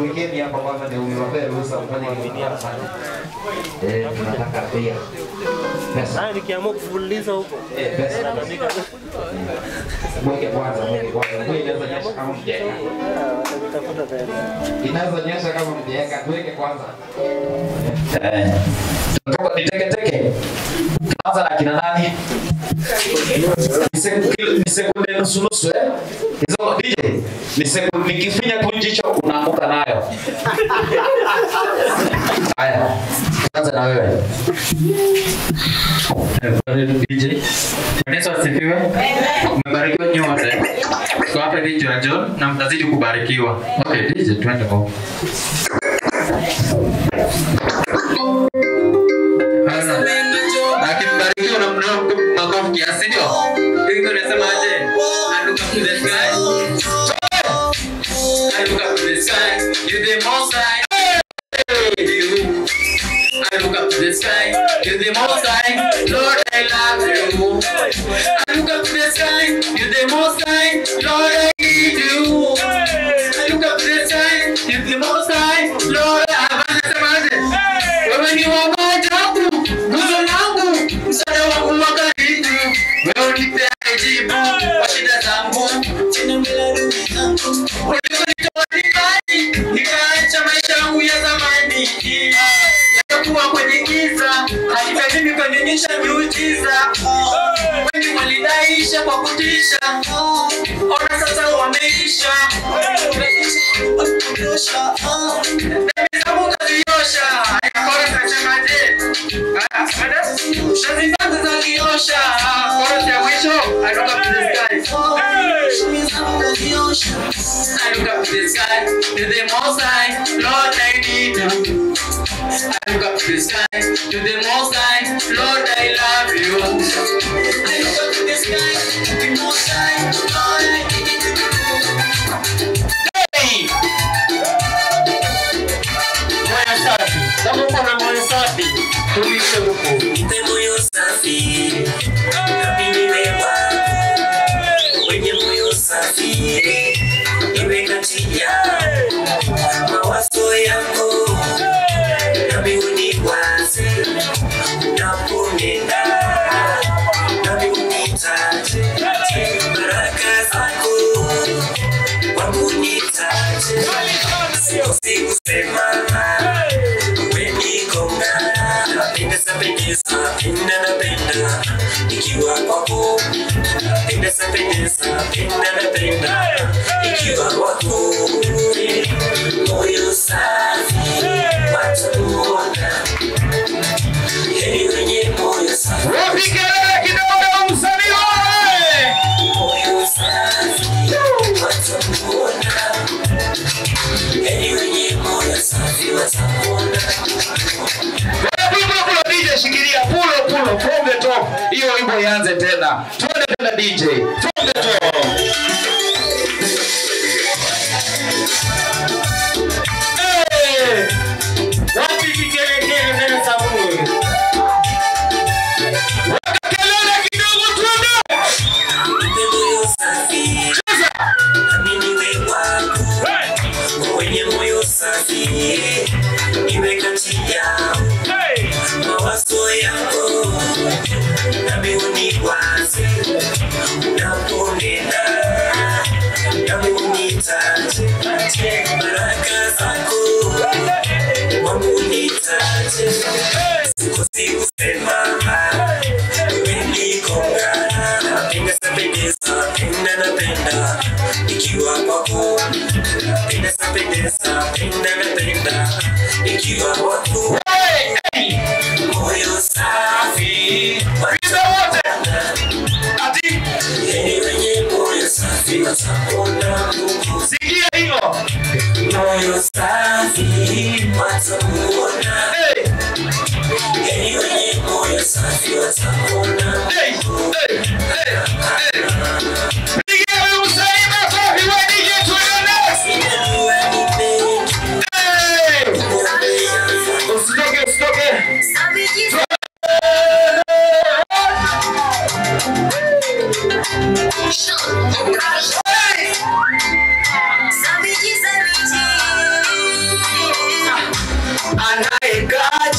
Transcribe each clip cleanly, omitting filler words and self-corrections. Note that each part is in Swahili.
Wengine hapa kwanza ndio umewaambia ruhusa kufanya kitu sana. Tunataka pia. Pesa. Nikiamua kufululiza huko. Pesa. Mweke kwanza. Wewe inaweza nyesha kama mjeka. Inaweza nyesha kama mjeka. Tuweke kwanza. Tunataka niteke. Kwanza na kina nani? Ni sekunde nusu hizo DJ. Ni sekunde nikifinya tu jicho unaanguka nayo. Haya. Kwanza na wewe. DJ. Yesu asifiwe. Mbarikiwe nyote. Kwa hapa DJ wa John na mtazidi kubarikiwa. Okay, DJ twende kwa. Akibarikiwa na mdomo makofi kiasi ndio. Hiyo unasema aje? I look up to the sky. I look up to the sky. You're the most high. I look up to the sky. You're the most high. Lord, I love you. I look up to the sky. You're the most high. Lord, I need you. I look up to the sky. You're the most high. Lord, unasema aje? Wewe ni wamoja wangu. Nguzo langu. Msaada wangu wa karibu. Wewe unipe jibu kwa shida zangu. Tena mbele zangu. Ulikonitoa nyumbani, nikaacha maisha yangu ya zamani. Nilikuwa kwenye giza, hadi mimi kunionyesha miujiza. Wengi walidaisha kwa kutisha. Ona sasa wameisha. Dhambi zangu kaziosha. Bora nasemaje? Shazifanya za kiosha. Bora ya mwisho. I look up to the sky. I look up to the sky. To the most high. Lord, I need you. I look up to the sky. To the most high. Lord, I love you. I look up to the sky. To the most high. Lord, I need you. Hey! Moyo safi. Kama kuna moyo safi, tumishe huko. Nipe moyo safi. Kapini wewa. Wenye moyo safi. Iwe kati ya mawazo yangu. Nami uniwaze. Unaponenda. Nami unitaje. Baraka zako. Wangu unitaje. Siku sema. Napenda ikiwa kwako. Napenda ikiwa kwako. Moyo safi watamuona. Heri wenye moyo safi. Wapigele kidogo msanii wewe. Moyo safi watamuona. Heri wenye moyo safi watamuona. Shikilia pulo from the top. Hiyo wimbo ianze tena. Twende tena DJ. From the top. Hey! Wapi kikelele tena sabuni? Wakelele kidogo twende. Moyo safi. Amini wewe wako. Wenye moyo safi. Iwe kati yao. Mawazo yako. Nami uniwaze. Unaponena. Nami unitaje. Baraka zako. Wangu unitaje. Siku sema. Wewe niko ngana. Napenda. Ikiwa kwako. Napenda. Ikiwa kwako. Moyo safi. Ati wenye moyo safi watamuona. Sikia hiyo. Moyo safi watamuona. Wenye moyo safi watamuona. Pigia wewe usaima safi wa DJ tuone. Usitoke.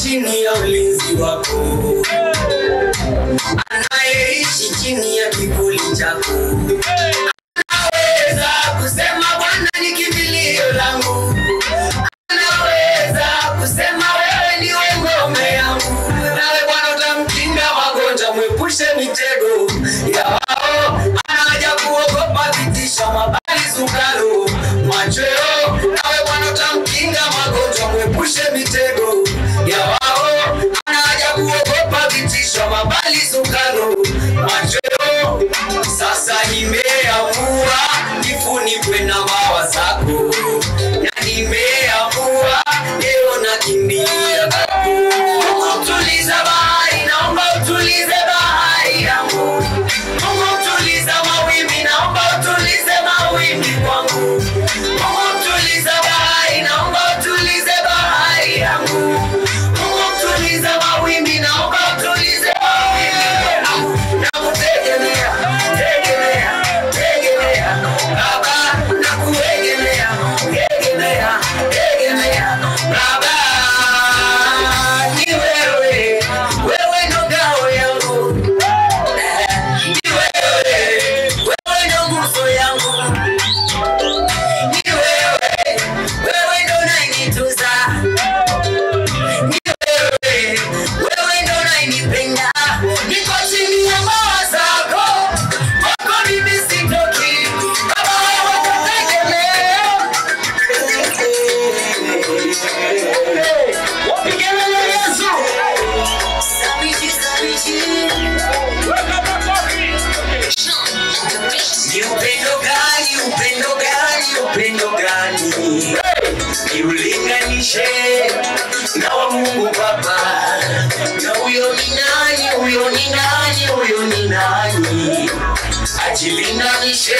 chini ya ulinzi wako, anayeishi chini ya kivuli chako. Anaweza kusema Bwana ni kimbilio langu, anaweza kusema wewe ni ngome yangu. Nawe Bwana utamkinga magonjwa, mwepushe mitego ya wao. Anaja kuogopa vitisho, mabali sukaro machweo. Nawe Bwana utamkinga magonjwa, mwepushe mitego ya wao. Anaja kuogopa vitisho, mabali sukaro machweo. Sasa nimeamua nifunikwe na mawa zako, na nimeamua leo nakimbia kwako. Mungu tuliza bahari, naomba utulize bahari yangu. Mungu tuliza mawimbi, naomba utulize mawimbi kwangu. Mungu tuliza bahari, naomba utulize bahari yangu. Mungu tuliza mawimbi, naomba utulize mawimbi kwangu. Nakutegemea, tegemea, tegemea Baba, nakuegemea, tegemea, tegemea Baba. Ni wewe, wewe ndo ngao yangu. Ni wewe, wewe ndo nguzo yangu. Ni wewe, wewe ndo unanituza. Ni wewe, wewe ndo unanipenda. Niko chini ya mawa zako, kwako mimi sitoki. Baba wewe nakutegemea. Wapigane Yesu. Sabichi, sabichi. Ni upendo gani, upendo gani, upendo gani? Niulinganishe na wa Mungu Baba. Na huyo ni nani, huyo ni nani, huyo ni nani? Ajilinganishe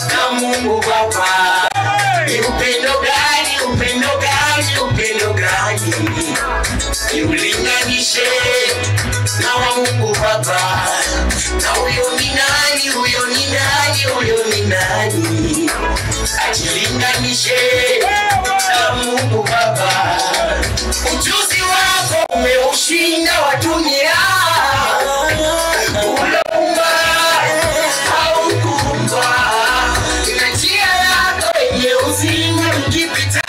na Mungu Baba. Ni upendo gani, upendo gani, upendo gani? Niulinganishe na wa Mungu Baba. Na huyo ni nani, huyo ni nani, huyo ni nani? Ajilinganishe na Mungu Baba. Ujuzi wako umeushinda wa dunia. Unaumba haukuumba, na njia yako yenye uzima ukipita.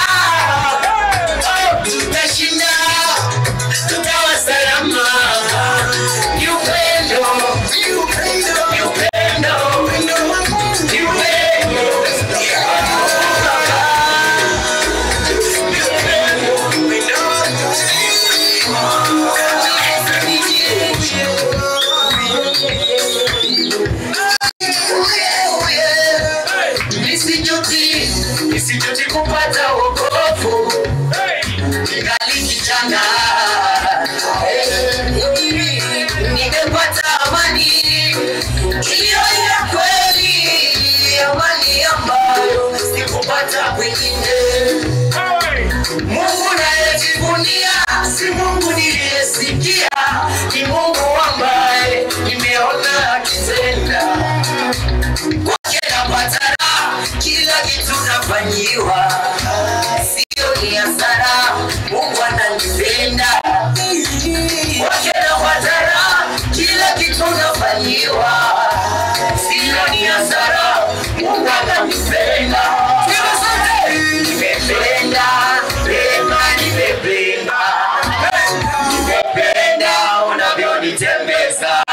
Tutashinda, tutawa salama. Ni upendo, ni upendo, ni upendo, ni upendo. Nisijuti kupata wokovu, ningali kijana. Nimepata amani iliyo ya kweli, amani ambayo sikupata kwingine. Mungu nayejivunia si Mungu niliyesikia, ni Mungu ambaye nimeona akitenda. Kwake napata raha, kila kitu nafanyiwa, sio ni hasara. Mungu ananipenda. Kwake napata raha, kila kitu nafanyiwa, sio ni hasara. Mungu ananipenda. Nimependa, pema nimependa. Nimependa unavyonitembeza.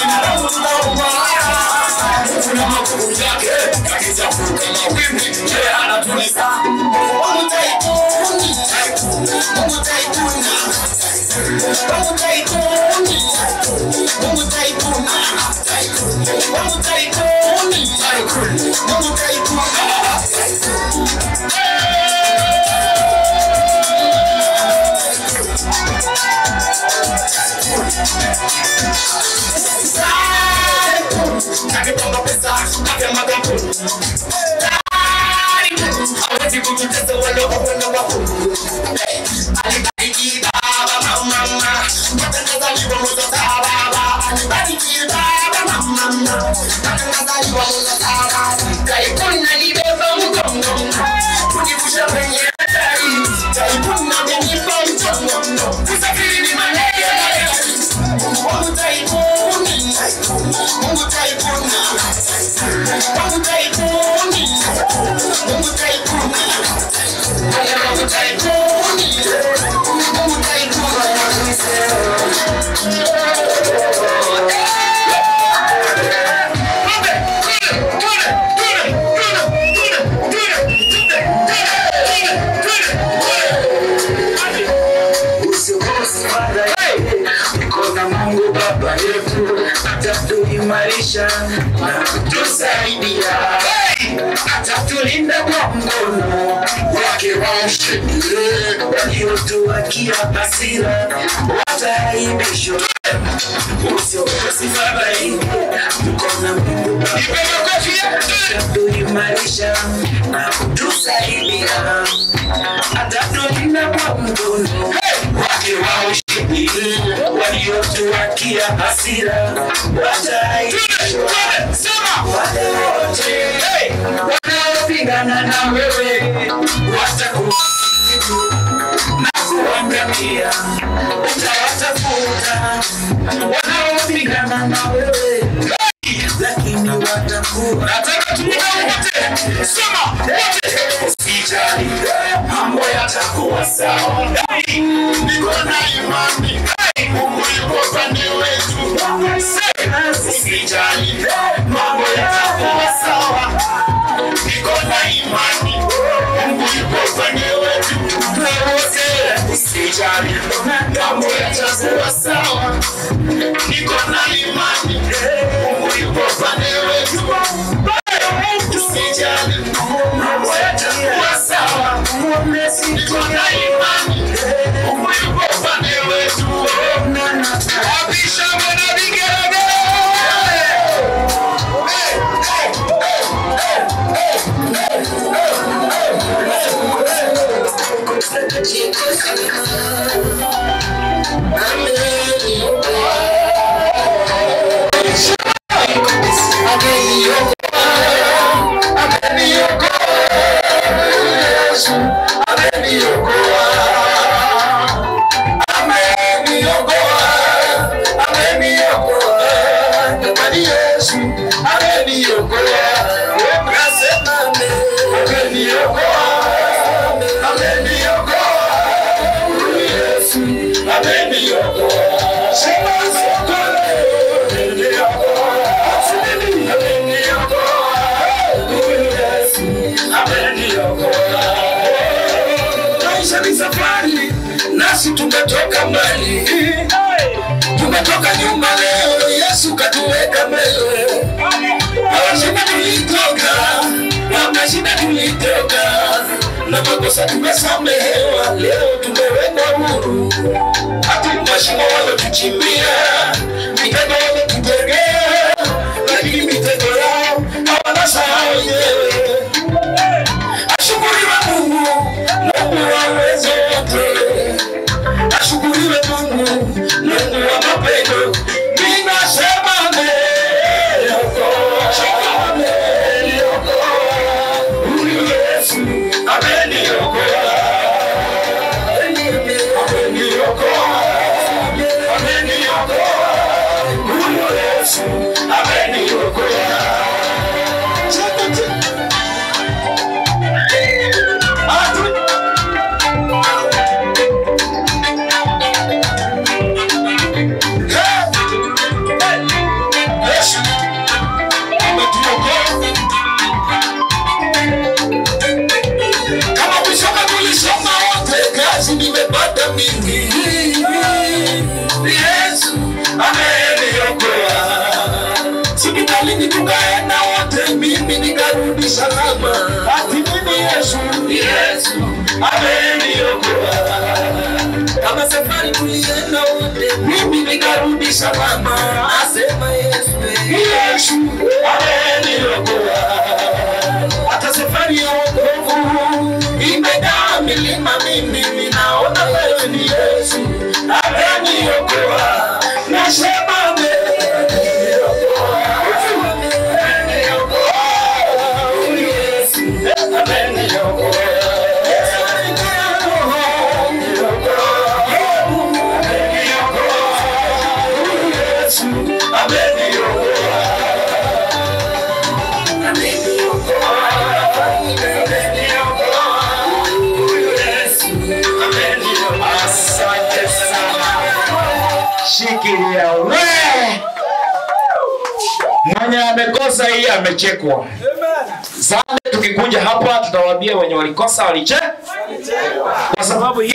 binadamu tukaumbwa, kuna makuu yake, yakichafuka mawimbi, yeye anatuliza. Maisha na kutusaidia atatulinda kwa mkono wake wa ushindi waliotuakia hasira wataaibishwa usiofadhaike mkono Mungu atatuimarisha na kutusaidia atatulinda kwa mkono wake wa ushindi waliotuakia hasira wataaibishwa wale wote wanaopigana na wewe watakusifu na kuangamia utawatafuta wanaopigana na wewe lakini watakuwa nataka tuone wote sema wote usijali mambo yatakuwa sawa niko na imani Mungu yuko upande wetu usijali mambo yatakuwa sawa niko na imani Mungu yuko upande wetu usijali mambo yatakuwa sawa niko na imani Mungu yuko upande wetu usijali mambo yatakuwa sawa niko na imani Mungu yuko upande wetu Abisha mwana bigeraga nasi tumetoka mbali tumetoka nyuma leo Yesu katuweka mbele shida tulitoka na shida tulitoka na makosa tumesamehewa leo tumewekwa huru hata mashimo wale tuchimbia mitego wale tutegea lakini mitego yao hawana sahau wenyewe ashukuriwe Mungu Mungu wa uwezo wote ashukuriwe Mungu Mungu wa mapendo ninasema huyu Yesu ameniokoa ameniokoa Yesu, Yesu ameniokoa. Kama safari tulienda wote, mimi nikarudi salama. Nasema Yesu, Yesu ameniokoa. Hata safari ya wokovu imejaa milima, mimi ninaona wewe ni Yesu ameniokoa. Nasema shikilia we. Mwenye amekosa hii amechekwa. Sasa tukikuja hapa tutawaambia wenye walikosa walichekwa. Kwa sababu hii